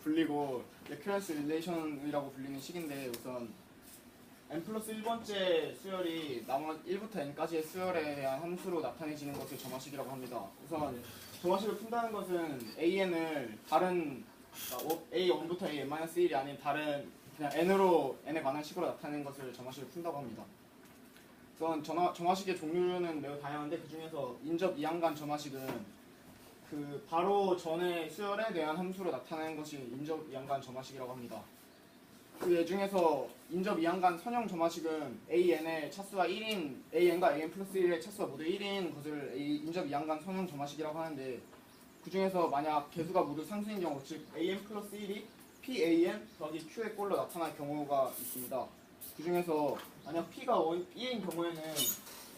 불리고 레큐런스 릴레이션이라고 불리는 식인데, 우선 n 플러스 1번째 수열이 나머지 1부터 n까지의 수열에 대한 함수로 나타내지는 것을 점화식이라고 합니다. 우선 점화식을 푼다는 것은 an을 다른 a1부터 an-1이 아닌 다른 그냥 n에 관한 식으로 나타내는 것을 점화식을 푼다고 합니다. 우선 점화식의 종류는 매우 다양한데, 그 중에서 인접 이항간 점화식은 그 바로 전의 수열에 대한 함수로 나타내는 것이 인접 이항간 점화식이라고 합니다. 그 예중에서 인접 이항간 선형 점화식은 an의 차수가 1인 an과 an 플러스 1의 차수가 모두 1인 것을 인접 이항간 선형 점화식이라고 하는데, 그 중에서 만약 개수가 모두 상수인 경우, 즉 an 플러스 1이 pan 더하기 q의 꼴로 나타날 경우가 있습니다. 그 중에서 만약 p가 1인 경우에는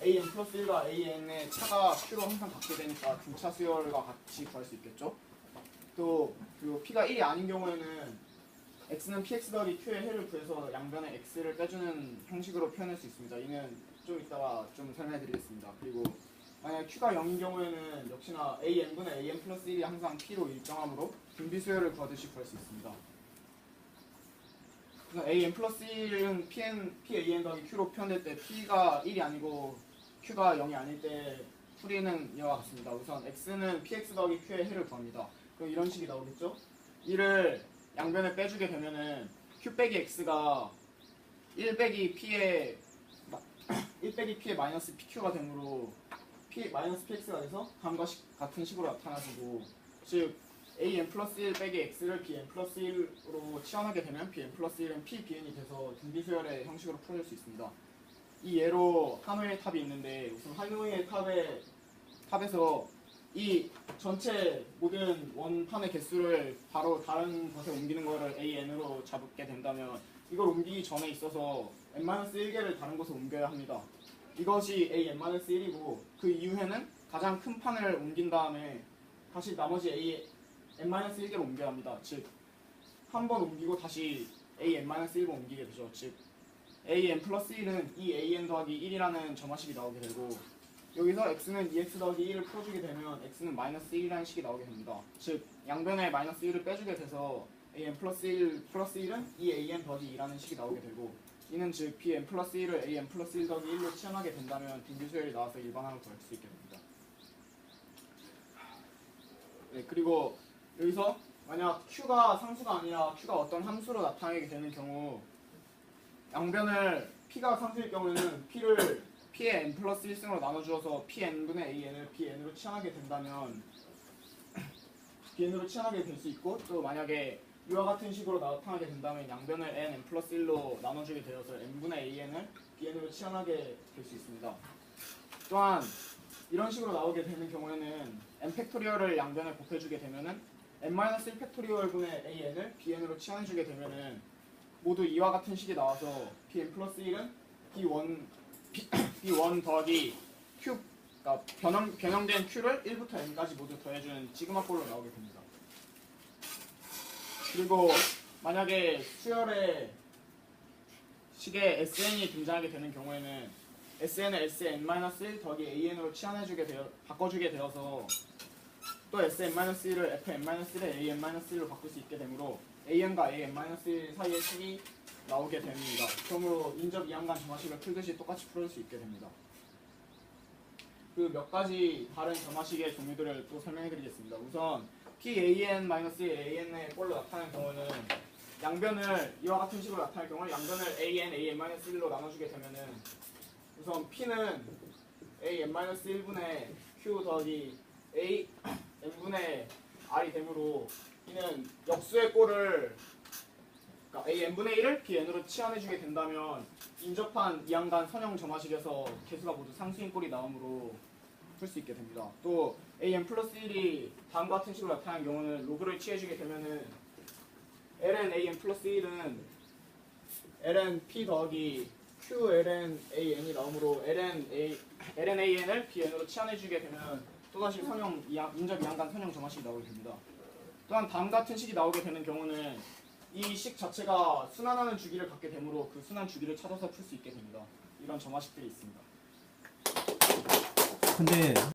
an 플러스 1과 an의 차가 q로 항상 같게 되니까 중차 수열과 같이 구할 수 있겠죠. 또 그리고 p가 1이 아닌 경우에는 x는 px 더하기 q의 해를 구해서 양변에 x를 빼주는 형식으로 표현할 수 있습니다. 이는 좀 이따가 좀 설명해 드리겠습니다. 그리고 만약 q가 0인 경우에는 역시나 an분의 an 플러스 1이 항상 p로 일정하므로 분비수열을 구하듯이 구할 수 있습니다. 그래서 an 플러스 1은 pan 더하기 q로 표현될 때 p가 1이 아니고 q가 0이 아닐 때 풀이는 이와 같습니다. 우선 x는 px 더하기 q의 해를 구합니다. 그럼 이런 식이 나오겠죠? 이를 양변에 빼주게 되면은 q 빼기 x가 1 빼기 p의 마이너스 pq가 되므로 p 마이너스 px가 돼서 다음과 같은 식으로 나타나지고, 즉 an 플러스 1 빼기 x를 bn 플러스 1로 치환하게 되면 bn 플러스 1은 pbn이 돼서 등비수열의 형식으로 풀어줄 수 있습니다. 이 예로 하노이의 탑이 있는데, 우선 하노이의 탑에서 이 전체 모든 원판의 개수를 바로 다른 것에 옮기는 것을 an으로 잡게 된다면, 이걸 옮기기 전에 있어서 n-1개를 다른 곳에 옮겨야 합니다. 이것이 an-1이고, 그 이후에는 가장 큰 판을 옮긴 다음에 다시 나머지 n-1개를 옮겨야 합니다. 즉 한 번 옮기고 다시 an-1로 옮기게 되죠. 즉 an 플러스 1은 2an 더하기 1이라는 점화식이 나오게 되고, 여기서 x는 2x 더하기 1을 풀어주게 되면 x는 마이너스 1이라는 식이 나오게 됩니다. 즉 양변에 마이너스 1을 빼주게 돼서 an 플러스 1은 2an 더하기 2라는 식이 나오게 되고, 이는 즉 bn 플러스 1을 an 플러스 1 더하기 1로 치환하게 된다면 등비수열이 나와서 일반항을 구할 수 있게 됩니다. 네, 그리고 여기서 만약 q가 상수가 아니라 q가 어떤 함수로 나타나게 되는 경우, 양변을 p가 상수일 경우에는 p의 n 플러스 1승으로 나눠주어서 pn분의 an을 bn으로 치환하게 된다면 bn으로 치환하게 될 수 있고, 또 만약에 이와 같은 식으로 나타나게 된다면 양변을 n 플러스 1로 나눠주게 되어서 n분의 an을 bn으로 치환하게 될 수 있습니다. 또한 이런 식으로 나오게 되는 경우에는 n 팩토리얼을 양변에 곱해주게 되면은 n-1 팩토리얼 분의 an을 bn으로 치환해주게 되면은 모두 이와 같은 식이 나와서 bn 플러스 1은 b1 더하기 q, 그러니까 변형된 q를 1부터 n까지 모두 더해주는 시그마꼴로 나오게 됩니다. 그리고 만약에 수열의 식에 sn이 등장하게 되는 경우에는 sn을 sn-1 더하기 an으로 바꿔주게 되어서 또 sn-1을 fn-1의 an-1로 바꿀 수 있게 되므로 an과 an-1 사이의 식이 나오게 됩니다. 그러므로 인접 이항간 점화식을 풀듯이 똑같이 풀 수 있게 됩니다. 그 몇 가지 다른 점화식의 종류들을 또 설명해 드리겠습니다. 우선 pan-an의 꼴로 나타나는 경우는 양변을 이와 같은 식으로 나타날 경우 양변을 an-1로 나눠주게 되면은 우선 p는 an-1분의 q 더하기 n분의 r이 되므로 이는 역수의 꼴을, 그러니까 an분의 1을 bn으로 치환해주게 된다면 인접한 이항간 선형 점화식에서 개수가 모두 상수인 꼴이 나오므로 풀 수 있게 됩니다. 또 an 플러스 1이 다음과 같은 식으로 나타나는 경우는 로그를 취해주게 되면은 ln an 플러스 1은 ln p 더하기 q ln an이 나오므로 ln an을 bn으로 치환해주게 되면 또다시 인접 이항간 선형 점화식이 나오게 됩니다. 또한 다음 같은 식이 나오게 되는 경우는 이 식 자체가 순환하는 주기를 갖게 되므로 그 순환 주기를 찾아서 풀 수 있게 됩니다. 이런 점화식들이 있습니다. 근데